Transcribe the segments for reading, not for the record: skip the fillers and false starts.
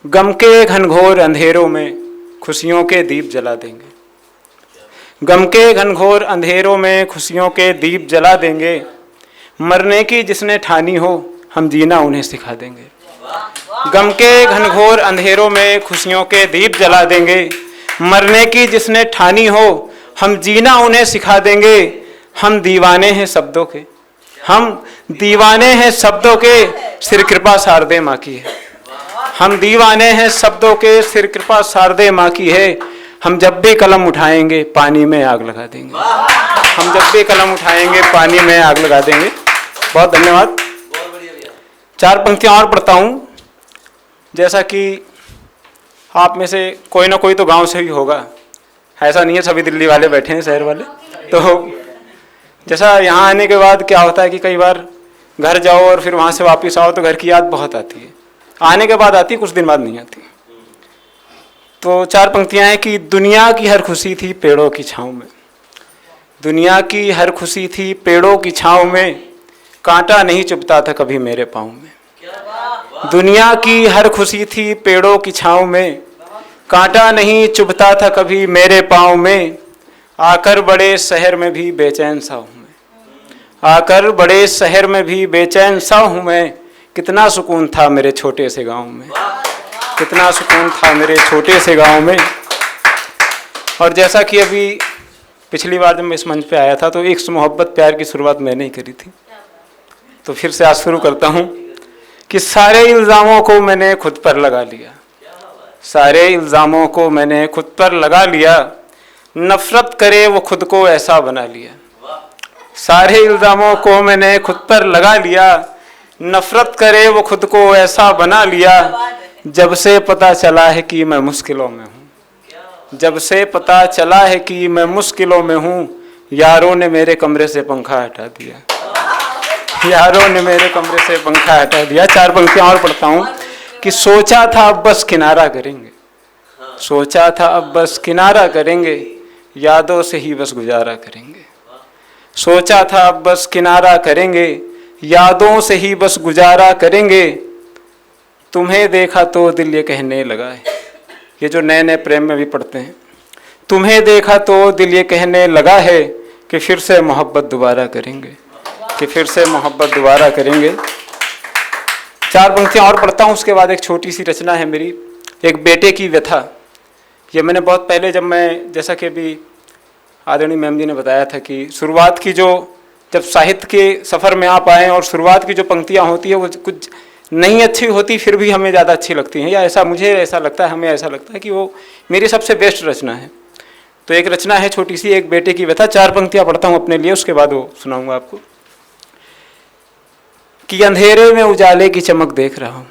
गम के घनघोर अंधेरों में खुशियों के दीप जला देंगे। गम के घनघोर अंधेरों में खुशियों के दीप जला देंगे। मरने की जिसने ठानी हो हम जीना उन्हें सिखा देंगे। गम के घनघोर अंधेरों में खुशियों के दीप जला देंगे। मरने की जिसने ठानी हो हम जीना उन्हें सिखा देंगे। हम दीवाने हैं शब्दों के, हम दीवाने हैं शब्दों के, सिर कृपा शारदे माँ की है। हम दीवाने हैं शब्दों के, सिर कृपा शारदे माँ की है। हम जब भी कलम उठाएंगे पानी में आग लगा देंगे। हम जब भी कलम उठाएंगे पानी में आग लगा देंगे। बहुत धन्यवाद। 4 पंक्तियां और पढ़ता हूँ। जैसा कि आप में से कोई ना कोई तो गांव से ही होगा, ऐसा नहीं है सभी दिल्ली वाले बैठे हैं, शहर वाले। तो जैसा यहाँ आने के बाद क्या होता है कि कई बार घर जाओ और फिर वहाँ से वापस आओ तो घर की याद बहुत आती है। आने के बाद आती है, कुछ दिन बाद नहीं आती। तो 4 पंक्तियाँ हैं कि दुनिया की हर खुशी थी पेड़ों की छाँव में। दुनिया की हर खुशी थी पेड़ों की छाँव में, कांटा नहीं चुभता था कभी मेरे पाँव में। दुनिया की हर खुशी थी पेड़ों की छाँव में, कांटा नहीं चुभता था कभी मेरे पाँव में। आकर बड़े शहर में भी बेचैन सा हूँ मैं। आकर बड़े शहर में भी बेचैन सा हूँ मैं। कितना सुकून था मेरे छोटे से गांव में। कितना सुकून था मेरे छोटे से गांव में। और जैसा कि अभी पिछली बार जब मैं इस मंच पे आया था तो इश्क मोहब्बत प्यार की शुरुआत मैंने ही करी थी, तो फिर से आज शुरू करता हूँ कि सारे इल्ज़ामों को मैंने खुद पर लगा लिया। सारे इल्ज़ामों को मैंने खुद पर लगा लिया। नफरत करे वो खुद को ऐसा बना लिया। सारे इल्ज़ामों को मैंने खुद पर लगा लिया। नफरत करे वो खुद को ऐसा बना लिया। जब से पता चला है कि मैं मुश्किलों में हूँ। जब से पता चला है कि मैं मुश्किलों में हूँ, यारों ने मेरे कमरे से पंखा हटा दिया। यारों ने मेरे कमरे से पंखा हटा दिया। 4 पंक्तियाँ और पढ़ता हूँ कि सोचा था अब बस किनारा करेंगे। सोचा था अब बस किनारा करेंगे, यादों से ही बस गुजारा करेंगे। सोचा था अब बस किनारा करेंगे, यादों से ही बस गुजारा करेंगे। तुम्हें देखा तो दिल ये कहने लगा है, ये जो नए नए प्रेम में भी पढ़ते हैं, तुम्हें देखा तो दिल ये कहने लगा है कि फिर से मोहब्बत दोबारा करेंगे, कि फिर से मोहब्बत दोबारा करेंगे। 4 पंक्तियाँ और पढ़ता हूँ, उसके बाद एक छोटी सी रचना है मेरी, एक बेटे की व्यथा। ये मैंने बहुत पहले जब मैं, जैसा कि अभी आदरणीय मैम जी ने बताया था कि शुरुआत की जो, जब साहित्य के सफ़र में आप आएँ और शुरुआत की जो पंक्तियाँ होती है वो कुछ नहीं अच्छी होती फिर भी हमें ज़्यादा अच्छी लगती हैं, या ऐसा मुझे ऐसा लगता है, हमें ऐसा लगता है कि वो मेरी सबसे बेस्ट रचना है। तो एक रचना है छोटी सी, एक बेटे की व्यथा। 4 पंक्तियाँ पढ़ता हूँ अपने लिए, उसके बाद वो सुनाऊँगा आपको। कि अंधेरे में उजाले की चमक देख रहा हूँ।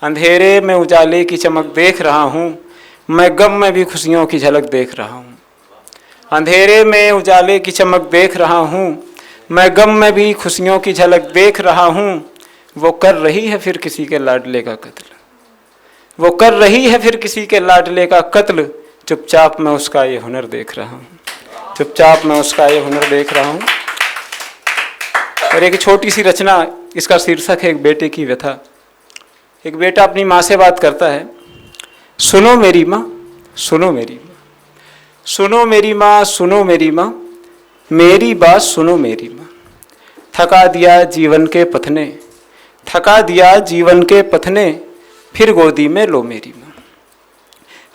अंधेरे में उजाले की चमक देख रहा हूँ, मैं गम में भी खुशियों की झलक देख रहा हूँ। अंधेरे में उजाले की चमक देख रहा हूँ, मैं गम में भी खुशियों की झलक देख रहा हूँ। वो कर रही है फिर किसी के लाडले का कत्ल। वो कर रही है फिर किसी के लाडले का कत्ल। चुपचाप मैं उसका ये हुनर देख रहा हूँ। चुपचाप मैं उसका ये हुनर देख रहा हूँ। और एक छोटी सी रचना, इसका शीर्षक है एक बेटे की व्यथा। एक बेटा अपनी माँ से बात करता है, सुनो मेरी माँ, सुनो मेरी माँ, सुनो मेरी माँ, सुनो मेरी माँ, मेरी बात सुनो मेरी माँ। थका दिया जीवन के पथ ने, थका दिया जीवन के पथ ने, फिर गोदी में लो मेरी माँ।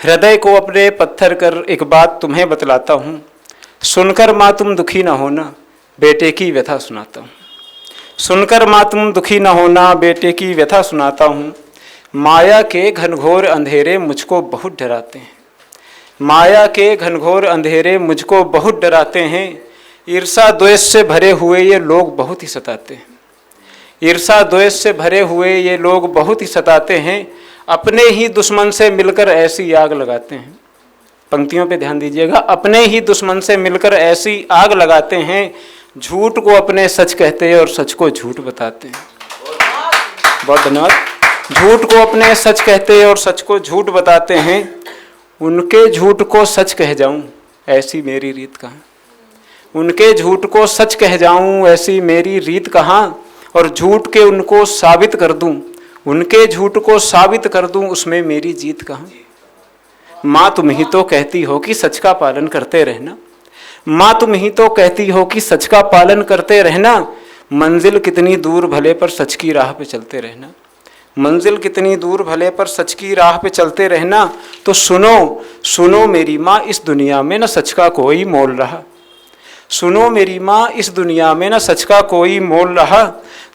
हृदय को अपने पत्थर कर एक बात तुम्हें बतलाता हूँ, सुनकर माँ तुम दुखी ना होना, बेटे की व्यथा सुनाता हूँ। सुनकर माँ तुम दुखी न होना, बेटे की व्यथा सुनाता हूँ। माया के घनघोर अंधेरे मुझको बहुत डराते हैं। माया के घनघोर अंधेरे मुझको बहुत डराते हैं। ईर्षा द्वेष से भरे हुए ये लोग बहुत ही सताते हैं। ईर्षा द्वेष से भरे हुए ये लोग बहुत ही सताते हैं। अपने ही दुश्मन से मिलकर ऐसी आग लगाते हैं। पंक्तियों पे ध्यान दीजिएगा। अपने ही दुश्मन से मिलकर ऐसी आग लगाते हैं। झूठ को अपने सच कहते हैं और सच को झूठ बताते हैं। बहुत धन्यवाद। झूठ को अपने सच कहते हैं और सच को झूठ बताते हैं। उनके झूठ को सच कह जाऊं ऐसी मेरी रीत कहाँ। उनके झूठ को सच कह जाऊं ऐसी मेरी रीत कहाँ। और झूठ के उनको साबित कर दूं उनके झूठ को साबित कर दूं उसमें मेरी जीत कहाँ। माँ तुम ही तो कहती हो कि सच का पालन करते रहना, माँ तुम ही तो कहती हो कि सच का पालन करते रहना। मंजिल कितनी दूर भले पर सच की राह पे चलते रहना, मंजिल कितनी दूर भले पर सच की राह पे चलते रहना। तो सुनो सुनो मेरी माँ, इस दुनिया में न सच का कोई मोल रहा। सुनो मेरी माँ, इस दुनिया में न सच का कोई मोल रहा।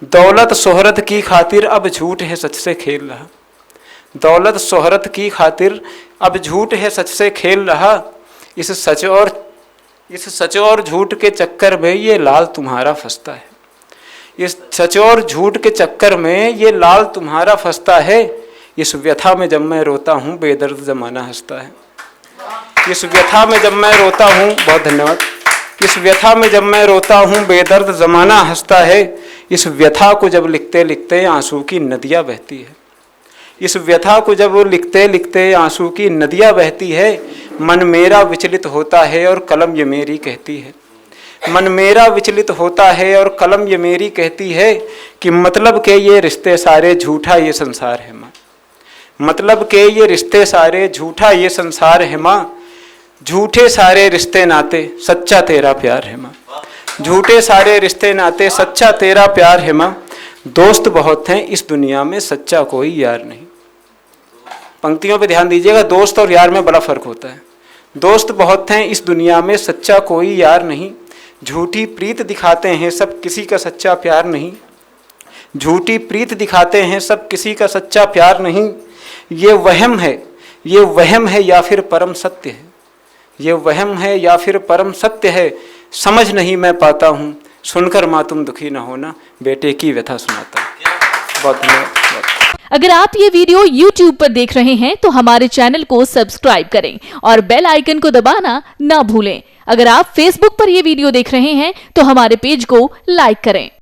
दौलत शोहरत की खातिर अब झूठ है सच से खेल रहा। दौलत शोहरत की खातिर अब झूठ है सच से खेल रहा। इस सच और झूठ के चक्कर में ये लाल तुम्हारा फंसता है। इस सच और झूठ के चक्कर में ये लाल तुम्हारा फंसता है। इस व्यथा में जब मैं रोता हूँ बेदर्द जमाना हंसता है। इस व्यथा में जब मैं रोता हूँ, बहुत धन्यवाद। इस व्यथा में जब मैं रोता हूँ बेदर्द जमाना हंसता है। इस व्यथा को जब लिखते लिखते आंसू की नदियाँ बहती है। इस व्यथा को जब लिखते लिखते आंसू की नदियाँ बहती है। मन मेरा विचलित होता है और कलम ये मेरी कहती है। मन मेरा विचलित होता है और कलम ये मेरी कहती है कि मतलब के ये रिश्ते सारे झूठा ये संसार है माँ। मतलब के ये रिश्ते सारे झूठा ये संसार है माँ। झूठे सारे रिश्ते नाते सच्चा तेरा प्यार है माँ। झूठे सारे रिश्ते नाते सच्चा तेरा प्यार है माँ। दोस्त बहुत हैं इस दुनिया में सच्चा कोई यार नहीं। पंक्तियों पे ध्यान दीजिएगा, दोस्त और यार में बड़ा फर्क होता है। दोस्त बहुत हैं इस दुनिया में सच्चा कोई यार नहीं। झूठी प्रीत दिखाते हैं सब किसी का सच्चा प्यार नहीं। झूठी प्रीत दिखाते हैं सब किसी का सच्चा प्यार नहीं। ये वहम है, ये वहम है या फिर परम सत्य है। ये वहम है या फिर परम सत्य है, समझ नहीं मैं पाता हूँ। सुनकर माँ तुम दुखी न होना, बेटे की व्यथा सुनाता हूँ। बहुत धन्यवाद। अगर आप ये वीडियो YouTube पर देख रहे हैं तो हमारे चैनल को सब्सक्राइब करें और बेल आइकन को दबाना ना भूलें। अगर आप Facebook पर ये वीडियो देख रहे हैं तो हमारे पेज को लाइक करें।